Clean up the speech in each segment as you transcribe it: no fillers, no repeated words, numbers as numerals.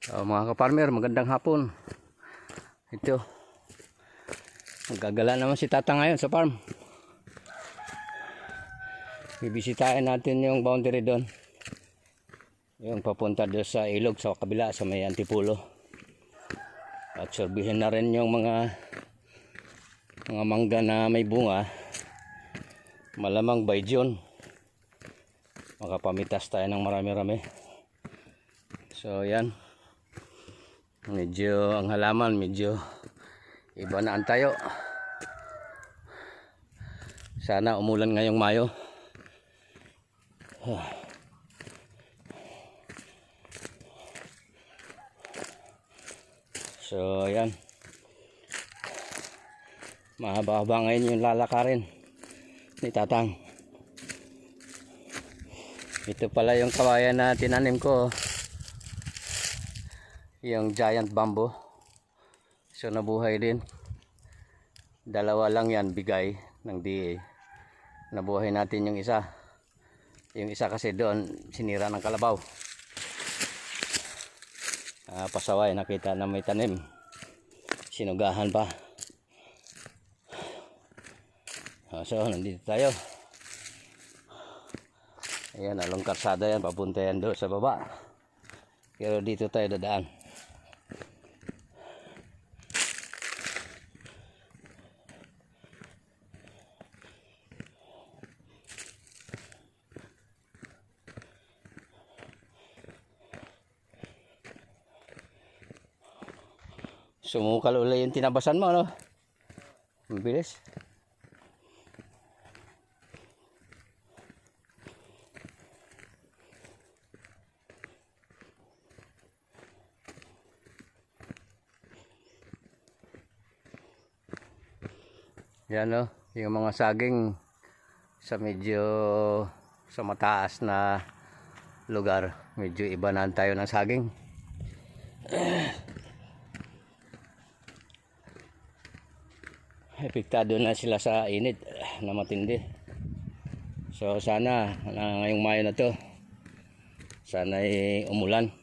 Mga ka-farmer, magandang hapon. Ito, magagala naman si Tata ngayon sa farm. Bibisitahin natin yung boundary doon, yung papunta doon sa ilog sa kabila sa may Antipulo. At sorbihin na rin yung mga mangga na may bunga. Malamang by June makapamitas tayo ng marami-rami. So yan, medyo ang halaman medyo iba na ang tayo. Sana umulan ngayong Mayo. So yan, mahaba-haba ngayon yung lalakarin ni Tatang. Ito pala yung kawayan na tinanim ko, yung giant bamboo. So nabuhay din. Dalawa lang yan bigay ng DA. Nabuhay natin yung isa. Yung isa kasi doon sinira ng kalabaw. Pasaway, nakita na may tanim. Sinugahan pa. So nandito tayo. Ayan, along karsada yan, papunta yan doon sa baba. Pero dito tayo dadaan. Sumukal ulit yung tinabasan mo, no? Mabilis. Yan, no? Yung mga saging sa medyo sa mataas na lugar, medyo iba na tayo ng saging. Epektado na sila sa init na matindi. So sana ngayong Mayo na to, sana umulan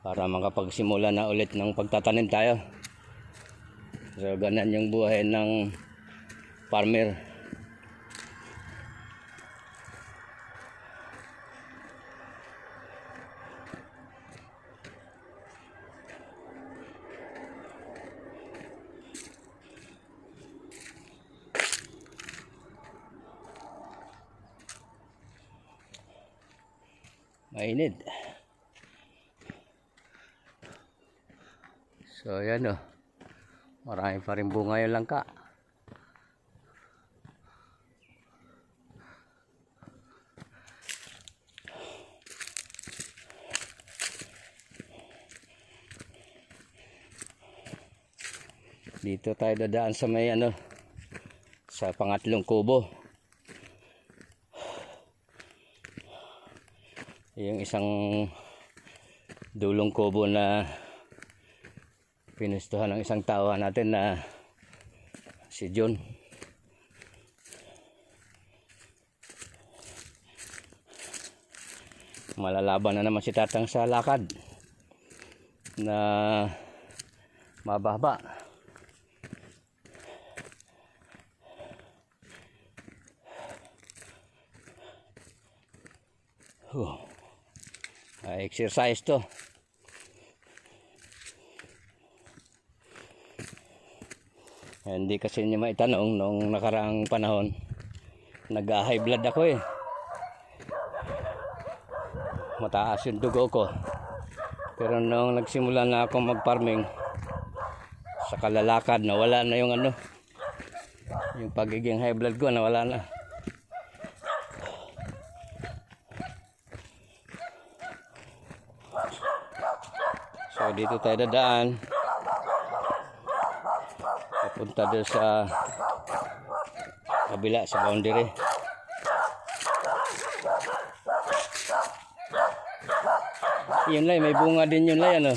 para makapagsimula na ulit ng pagtatanim tayo. So ganyan yung buhay ng farmer. Mainit. So yan, oh. Marami pa rin bunga yung langka. Dito tayo dadaan sa may sa pangatlong kubo. Yung isang dulong kubo na pinustuhan ng isang tao natin na si John. Malalaban na naman si Tatang sa lakad na mababa. Exercise to. Hindi kasi niya maitanong nung nakaraang panahon, nag-high blood ako eh. Mataas yung dugo ko. Pero nung nagsimula na ako mag-farming, sa kalalakad, nawala na yung yung pagiging high blood ko, nawala na. So dito tayo dadaan. Papunta doon sa kabila sa boundary. Yun lang, may bunga din yun lang,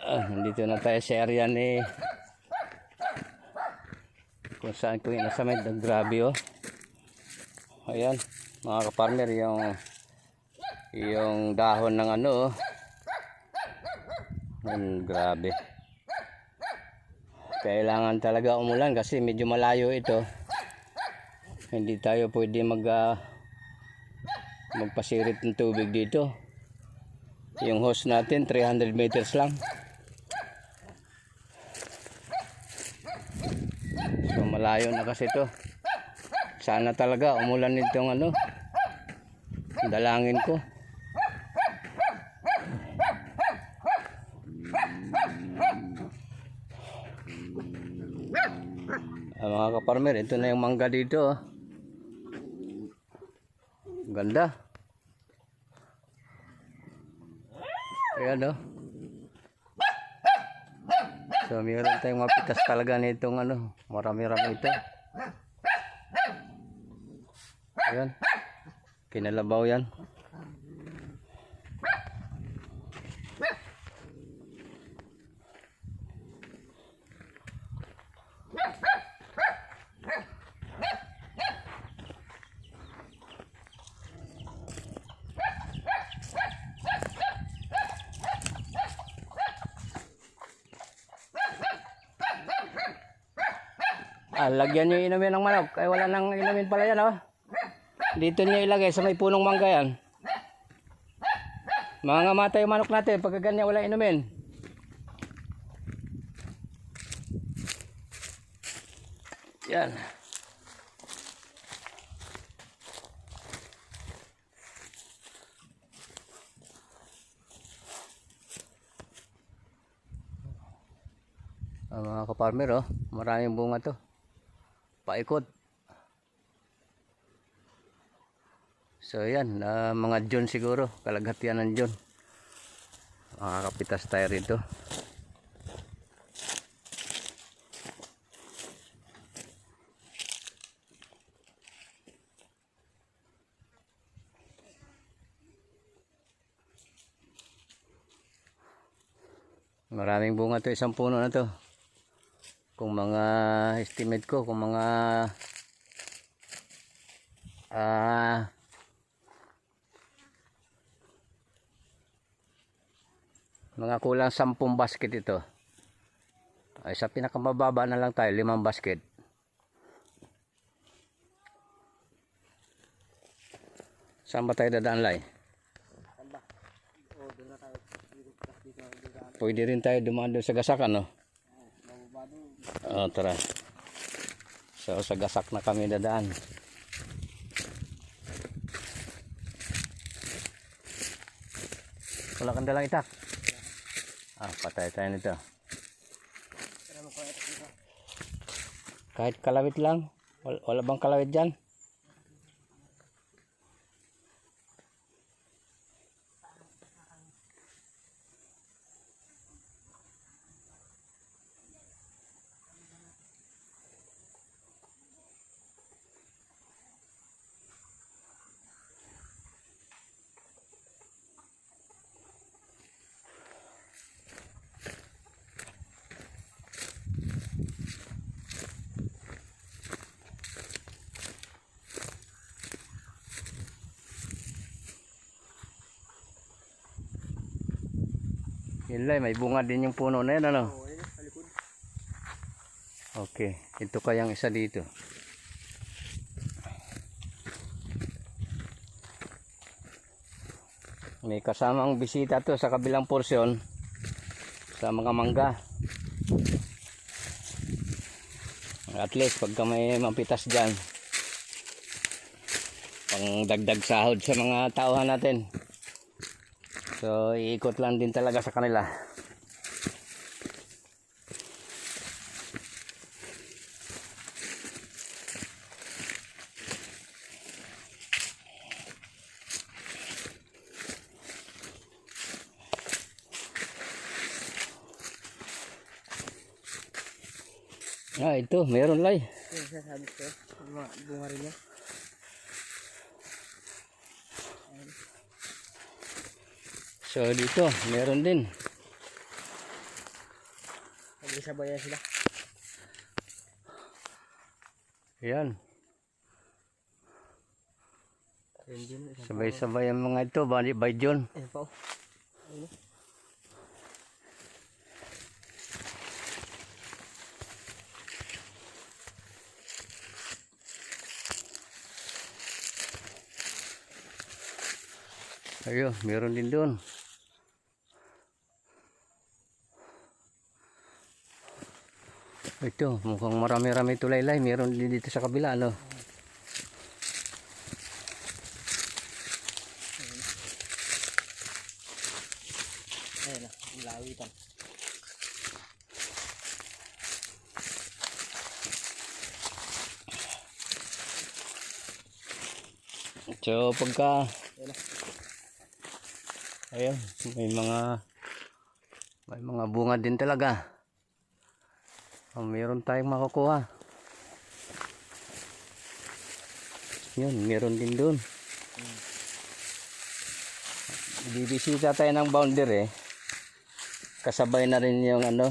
Nandito na tayo sa area ni kung saan ko inasamid. Grabe oh. Ayan mga kaparmer, yung dahon ng ano oh. Grabe. Kailangan talaga umulan kasi medyo malayo ito. Hindi tayo pwede magpasirit ng tubig dito. Yung hose natin 300 meters lang. So malayo na kasi ito. Sana talaga umulan nitong ano. Dalangin ko. Mga kaparmer, ito na yung mangga dito oh. Ganda. Ayan oh. So mayroon tayong mapitas talaga nitong ano, marami-rami ito. Ayan. Kinalabaw yan. Lagyan nyo inumin ng manok. Ay wala nang inumin pala yan oh. Dito nyo ilagay sa may punong mangga yan. Mga matay yung manok natin pagka ganyan wala inumin. Yan. Mga kaparmer oh, maraming bunga to. Paikot. So yan, mga June siguro, kalaghatian ng June. Makakapitas tayo rito. Maraming bunga to, isang puno na to. Kung mga estimate ko, kung mga kulang 10 basket ito. Ay sa pinakamababa na lang tayo, 5 basket. Saan ba tayo dadaan lay? Pwede rin tayo dumaan doon sa gasakan no? Tara. So sa gasak na kami dadaan. Wala kang dalang itak. Patay tayo nito. Kahit kalawit lang. Wala bang kalawit dyan? Yun lang, may bunga din yung puno na yan, ano? Okay, ito kayang isa dito. May kasamang bisita to sa kabilang porsyon sa mga mangga. At least pagka may mapitas dyan, pang dagdag sahod sa mga tauhan natin. So iikot lang din talaga sa kanila. Ito, meron lay. Sabi ko, bunga rin niya. So dito, meron din. Sabay sila. Ayan. Ayun din. Sabay-sabay ang mga ito. By John. Ayun pa oh. Ayun. Ayun, meron din doon. Ito, mukhang marami-rami tulaylay. Meron din dito sa kabila, ano? Ayun na, ang lawitan. So, pagka... Ayun na. Ayun, may mga bunga din talaga. Meron tayong makukuha. Yun, meron din doon. Bibisita tayo ng boundary eh. Kasabay na rin yung ano,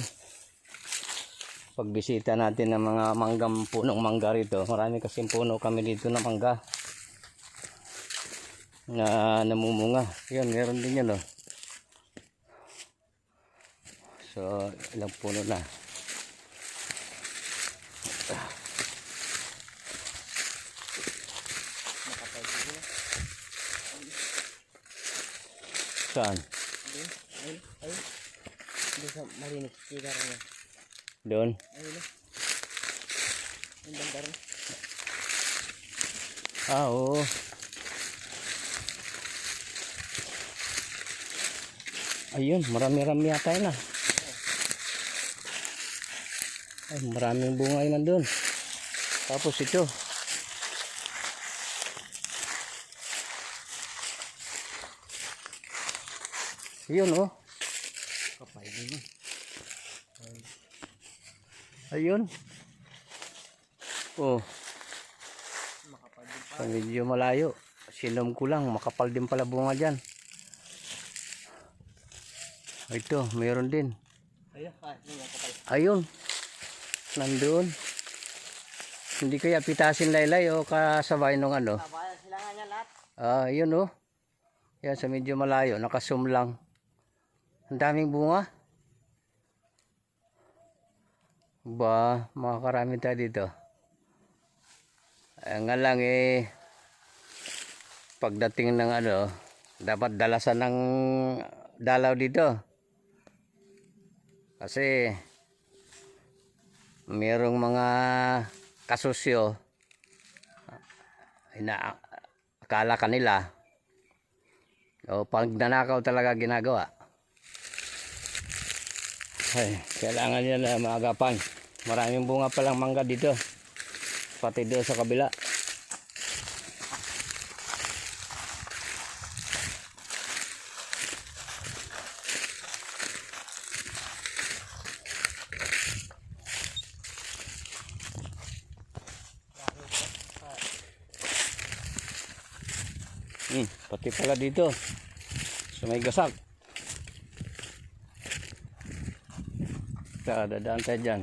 pagbisita natin ng mga punong mangga rito. Marami kasing puno kami dito na mangga na namumunga. Yun, meron din yun oh. So, ilang puno na. Saan? Ayun. Ayun. Ayun. Doon sa marinig. Sigar na. Doon? Ayun na. Yung bandar na. Ah, oo. Ayun, marami-rami yata yun ah. Ay, maraming bunga yun nandun. Tapos ito. Yun oh. Kapay din. Ayun. Oh, Makapal din pa. sa medyo malayo. Sinom ko lang, makapal din pala bunga dyan. Ito, mayroon din. Ayun. Yung makapal. Ayun. Nandun. Hindi kaya pitasin laylay o kasabay nung ano. Sabayan sila nga niya lahat. Ah, yun oh. Yan sa medyo malayo, nakasum lang. Ang daming bunga. Ba, makakarami tayo dito. Nga lang eh, pagdating ng ano, dapat dalasan ng dalaw dito. Kasi mayroong mga kasusyo, akala kanila, o pag nanakaw talaga ginagawa. Ay, kailangan yan na maagapan. Maraming bunga palang mangga dito. Pati doon sa kabila. Pati pala dito. Sa may gasak. Dadaan tayo dyan.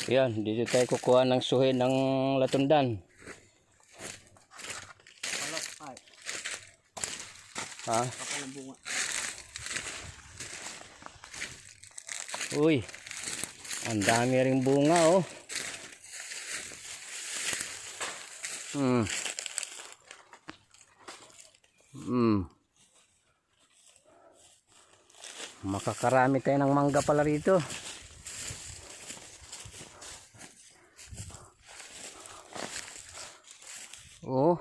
Yan, dito tayo kukuha ng suhi ng latundan. Palok. Ay. Ha? Kapal ng bunga. Uy, ang dami ring bunga oh. Makakarami tayo ng mangga pala rito. Oh.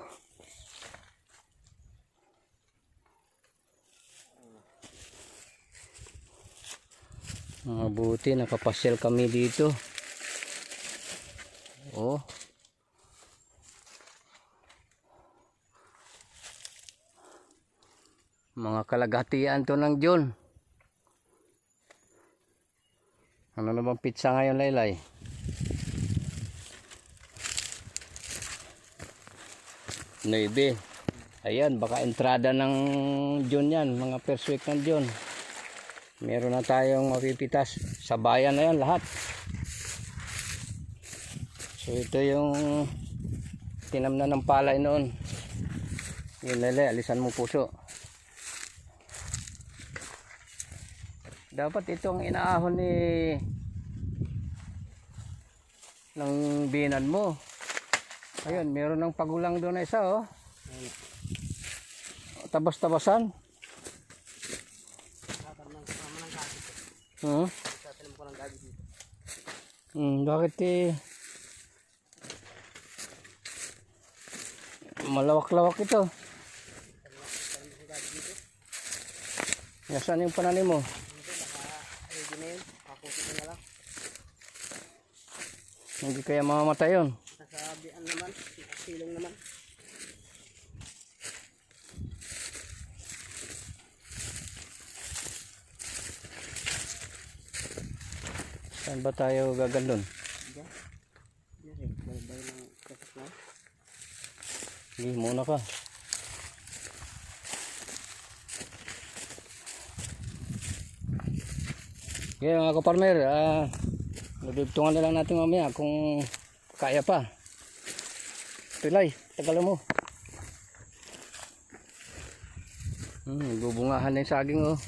Mabuti nakapasyal kami dito. Oh. Mga kalagatian to ng John. Ano na bang pizza ngayon, Laylay? Naibe. Ayan, baka entrada ng June yan, mga first week ng June. Meron na tayong mapipitas. Sa bayan na yan lahat. So ito yung tinamnan ng palay noon. Yun lele, alisan mo puso. Dapat itong inaahon ng binan mo. Ayun, meron ng pagulang doon na isa oh. Tabas-tabasan. Tatanim ko ng gabi dito. Bakit malawak-lawak ito? Nasaan yung pananim mo? Ready na yun. Kakusip ko na lang. Hindi kaya mamamatay yun? Nasabihan naman. Silong naman. Saan ba tayo gagandun? Diyan. Diyan rin. Bayo ng kasas na. Hindi, muna ka. Okay mga kaparmer, nagdugtungan na lang natin mamaya kung kaya pa. Pilay, tagal mo. Bubungahan na yung saging oh.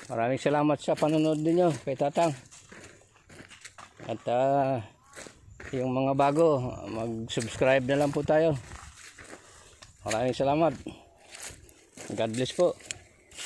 Maraming salamat sa panonood ninyo kay Tatang. At yung mga bago, mag-subscribe na lang po tayo. Maraming salamat. God bless po.